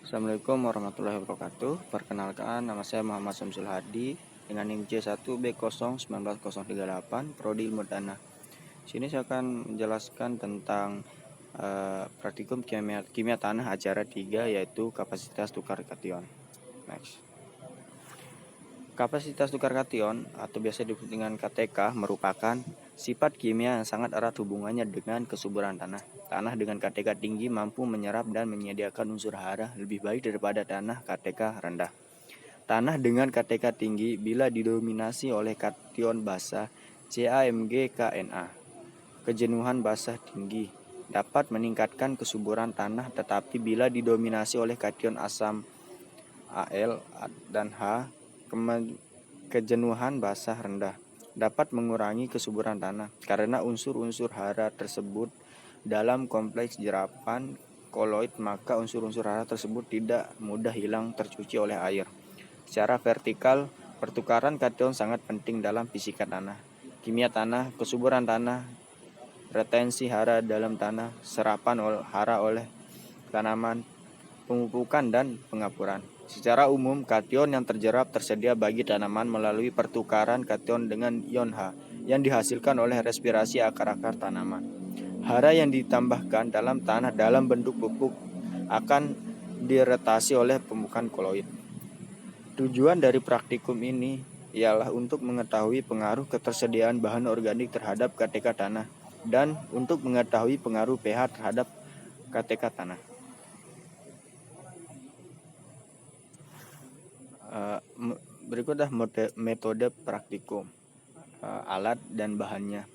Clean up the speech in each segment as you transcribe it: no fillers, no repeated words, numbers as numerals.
Assalamualaikum warahmatullahi wabarakatuh. Perkenalkan, nama saya Muhammad Samsul Hadi dengan NIM C1B01938 Prodi Ilmu Tanah. Sini saya akan menjelaskan tentang praktikum kimia tanah acara 3, yaitu kapasitas tukar kation. Next. Kapasitas tukar kation atau biasa disebut dengan KTK merupakan sifat kimia yang sangat erat hubungannya dengan kesuburan tanah. Tanah dengan KTK tinggi mampu menyerap dan menyediakan unsur hara lebih baik daripada tanah KTK rendah. Tanah dengan KTK tinggi bila didominasi oleh kation basa CaMgKna, kejenuhan basa tinggi dapat meningkatkan kesuburan tanah, tetapi bila didominasi oleh kation asam Al dan H, kejenuhan basa rendah dapat mengurangi kesuburan tanah karena unsur-unsur hara tersebut dalam kompleks jerapan koloid, maka unsur-unsur hara tersebut tidak mudah hilang tercuci oleh air. Secara vertikal, pertukaran kation sangat penting dalam fisika tanah, kimia tanah, kesuburan tanah, retensi hara dalam tanah, serapan hara oleh tanaman, pemupukan dan pengapuran. Secara umum, kation yang terjerap tersedia bagi tanaman melalui pertukaran kation dengan ion H yang dihasilkan oleh respirasi akar-akar tanaman. Hara yang ditambahkan dalam tanah dalam bentuk pupuk akan diretasi oleh pemupukan koloid. Tujuan dari praktikum ini ialah untuk mengetahui pengaruh ketersediaan bahan organik terhadap KTK tanah dan untuk mengetahui pengaruh pH terhadap KTK tanah. Berikutlah metode praktikum, alat dan bahannya.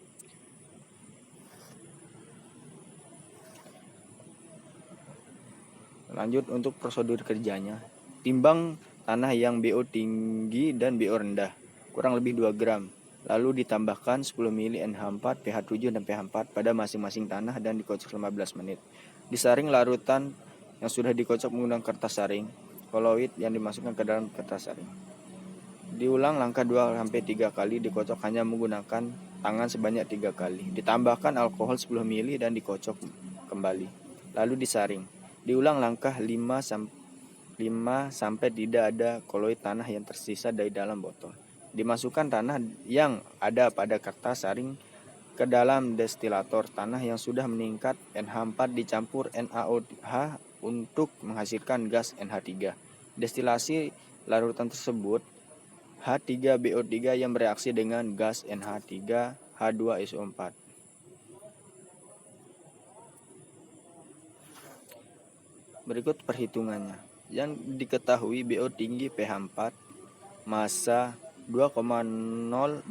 Lanjut untuk prosedur kerjanya. Timbang tanah yang BO tinggi dan BO rendah, kurang lebih 2 gram. Lalu ditambahkan 10 ml NH4, pH 7 dan pH 4 pada masing-masing tanah dan dikocok 15 menit. Disaring larutan yang sudah dikocok menggunakan kertas saring, koloid yang dimasukkan ke dalam kertas saring. Diulang langkah 2-3 kali, dikocok hanya menggunakan tangan sebanyak 3 kali. Ditambahkan alkohol 10 ml dan dikocok kembali. Lalu disaring. Diulang langkah 5 sampai tidak ada koloid tanah yang tersisa dari dalam botol. Dimasukkan tanah yang ada pada kertas saring ke dalam destilator. Tanah yang sudah meningkat NH4 dicampur NaOH untuk menghasilkan gas NH3. Destilasi larutan tersebut H3BO3 yang bereaksi dengan gas NH3 H2SO4. Berikut perhitungannya. Yang diketahui BO tinggi pH 4, massa 2,0220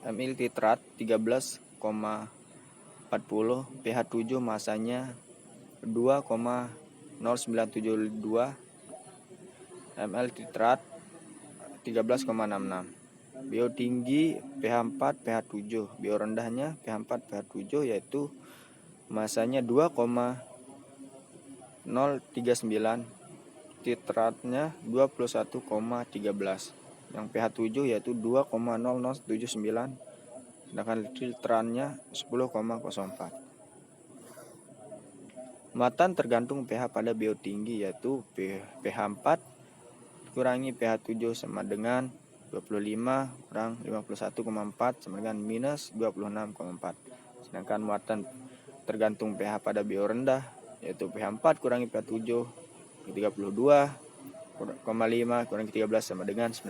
ml titrat 13,40, pH 7 masanya 2,0972 ml titrat 13,66. BO tinggi pH 4, pH 7. BO rendahnya pH 4, pH 7 yaitu masanya 2,039, titratnya 21,13. Yang pH 7 yaitu 2,0079, sedangkan titratnya 10,04. Muatan tergantung pH pada BO tinggi yaitu pH 4 kurangi pH 7 sama dengan 25 kurang 51,4 sama dengan minus 26,4. Sedangkan muatan tergantung pH pada BO rendah yaitu pH 4 kurangi pH 7 32,5 kurangi 13 sama dengan 19.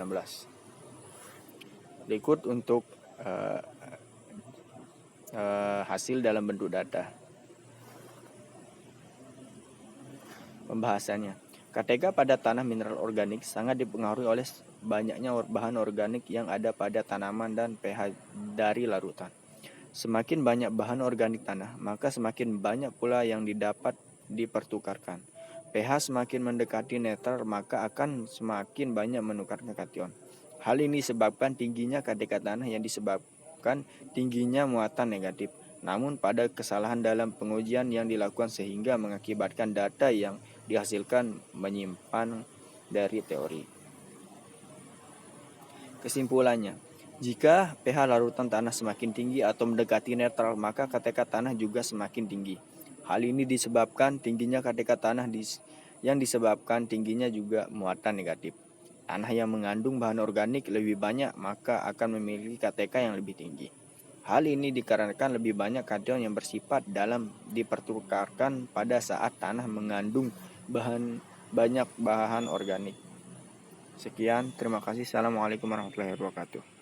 Berikut untuk hasil dalam bentuk data. Pembahasannya. KTK pada tanah mineral organik sangat dipengaruhi oleh banyaknya bahan organik yang ada pada tanaman dan pH dari larutan. Semakin banyak bahan organik tanah, maka semakin banyak pula yang didapat dipertukarkan. pH semakin mendekati netral, maka akan semakin banyak menukarkan kation. Hal ini disebabkan tingginya KTK tanah yang disebabkan tingginya muatan negatif. Namun pada kesalahan dalam pengujian yang dilakukan sehingga mengakibatkan data yang dihasilkan menyimpan dari teori. Kesimpulannya, jika pH larutan tanah semakin tinggi atau mendekati netral, maka KTK tanah juga semakin tinggi. Hal ini disebabkan tingginya KTK tanah yang disebabkan tingginya juga muatan negatif. Tanah yang mengandung bahan organik lebih banyak maka akan memiliki KTK yang lebih tinggi. Hal ini dikarenakan lebih banyak kation yang bersifat dalam dipertukarkan pada saat tanah mengandung banyak bahan organik. Sekian, terima kasih. Assalamualaikum warahmatullahi wabarakatuh.